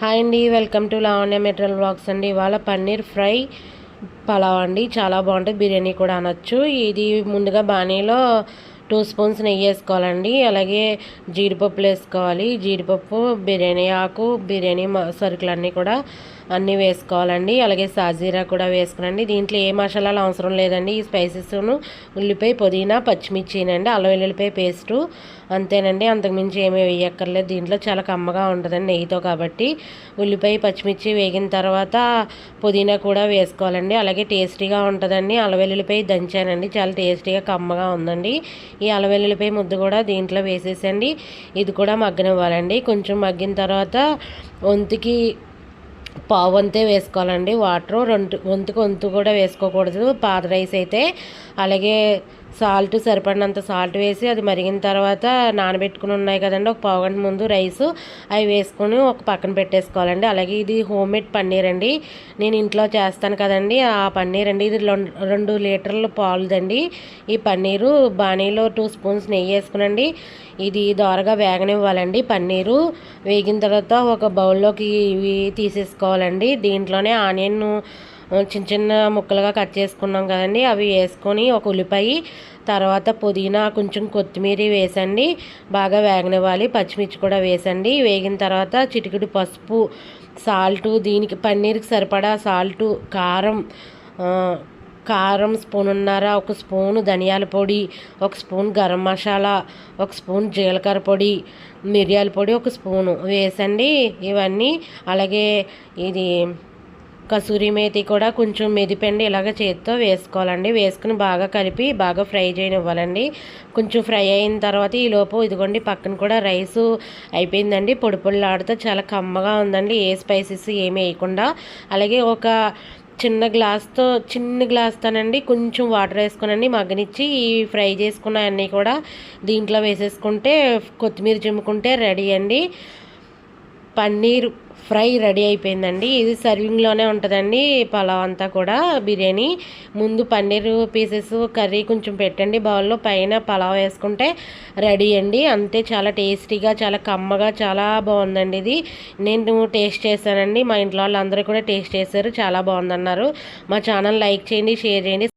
Hi అండి, welcome to Lavanya material blogs అండి. ఇవాళ పన్నీర్ ఫ్రై పలావ్ అండి. చాలా బాగుంటుంది, బిర్యానీ కూడా అనొచ్చు. ఇది ముందుగా బాణీలో 2 స్పూన్స్ నెయ్యి వేసుకోవాలండి. అలాగే జీడిపప్పులు వేసుకోవాలి. జీడిపప్పు, బిర్యానీ ఆకు, బిర్యానీ సరుకులన్నీ కూడా అన్నీ వేసుకోవాలండి. అలాగే సాజీరా కూడా వేసుకునండి. దీంట్లో ఏ మసాలాలు అవసరం లేదండి. ఈ స్పైసెస్ను ఉల్లిపాయ, పుదీనా, పచ్చిమిర్చినండి, అల్లం వెల్లుల్లిపాయ పేస్టు అంతేనండి. అంతకుమించి ఏమీ వేయక్కర్లేదు. దీంట్లో చాలా కమ్మగా ఉంటుందండి నెయ్యితో కాబట్టి. ఉల్లిపాయ, పచ్చిమిర్చి వేగిన తర్వాత పుదీనా కూడా వేసుకోవాలండి. అలాగే టేస్టీగా ఉంటుందండి. అల్లం వెల్లుల్లిపాయ దంచానండి, చాలా టేస్టీగా కమ్మగా ఉందండి. ఈ అల్లం వెల్లుల్లిపాయ ముద్ద కూడా దీంట్లో వేసేసండి. ఇది కూడా మగ్గనివ్వాలండి. కొంచెం మగ్గిన తర్వాత వంతుకి పావు వంతే వేసుకోవాలండి వాటరు. వంతు కూడా వేసుకోకూడదు పాత రైస్ అయితే. అలాగే సాల్ట్, సరిపడినంత సాల్ట్ వేసి అది మరిగిన తర్వాత నానబెట్టుకుని ఉన్నాయి కదండి ఒక పావు గంట ముందు రైసు, అవి వేసుకొని ఒక పక్కన పెట్టేసుకోవాలండి. అలాగే ఇది హోమ్మేడ్ పన్నీర్ అండి, నేను ఇంట్లో చేస్తాను కదండి ఆ పన్నీర్ అండి. ఇది 2 లీటర్ల పాలుదండి. ఈ పన్నీరు బాణీలో 2 స్పూన్స్ నెయ్యి వేసుకునండి. ఇది దోరగా వేగనివ్వాలండి. పన్నీరు వేగిన తర్వాత ఒక బౌల్లోకి ఇవి తీసేసుకోవాలండి. దీంట్లోనే ఆనియన్ చిన్న చిన్న ముక్కలుగా కట్ చేసుకున్నాం కదండి, అవి వేసుకొని ఒక ఉల్లిపాయ, తర్వాత పుదీనా, కొంచెం కొత్తిమీర వేసండి. బాగా వేగనివ్వాలి. పచ్చిమిర్చి కూడా వేసండి. వేగిన తర్వాత చిటికెడు పసుపు, సాల్టు, దీనికి పన్నీర్కి సరిపడా సాల్టు, కారం స్పూనున్నర, 1 స్పూను ధనియాల పొడి, 1 స్పూన్ గరం మసాలా, 1 స్పూన్ జీలకర్ర పొడి, మిరియాల పొడి 1 స్పూను వేసండి ఇవన్నీ. అలాగే ఇది కసూరి మేతి కూడా కొంచెం మెదిపండి ఇలాగ చేతితో వేసుకోవాలండి. వేసుకుని బాగా కలిపి బాగా ఫ్రై చేయనివ్వాలండి. కొంచెం ఫ్రై అయిన తర్వాత ఈలోపు ఇదిగోండి పక్కన కూడా రైసు అయిపోయిందండి. పొడి పొడిలాడుతూ చాలా కమ్మగా ఉందండి, ఏ స్పైసెస్ ఏమి వేయకుండా. అలాగే ఒక చిన్న గ్లాస్తోనండి కొంచెం వాటర్ వేసుకునండి మగ్గనిచ్చి ఈ ఫ్రై చేసుకున్న అన్నీ కూడా దీంట్లో వేసేసుకుంటే, కొత్తిమీర చిమ్ముకుంటే రెడీ అండి. పన్నీర్ ఫ్రై రెడీ అయిపోయిందండి. ఇది సర్వింగ్లోనే ఉంటుందండి పలావ్ అంతా కూడా. బిర్యానీ ముందు పన్నీర్ పీసెస్ కర్రీ కొంచెం పెట్టండి బౌల్లో, పైన పలావ్ వేసుకుంటే రెడీ అండి. అంతే, చాలా టేస్టీగా, చాలా కమ్మగా, చాలా బాగుందండి. ఇది నేను టేస్ట్ చేశానండి. మా ఇంట్లో వాళ్ళందరూ కూడా టేస్ట్ చేశారు, చాలా బాగుందన్నారు. మా ఛానల్ లైక్ చేయండి, షేర్ చేయండి.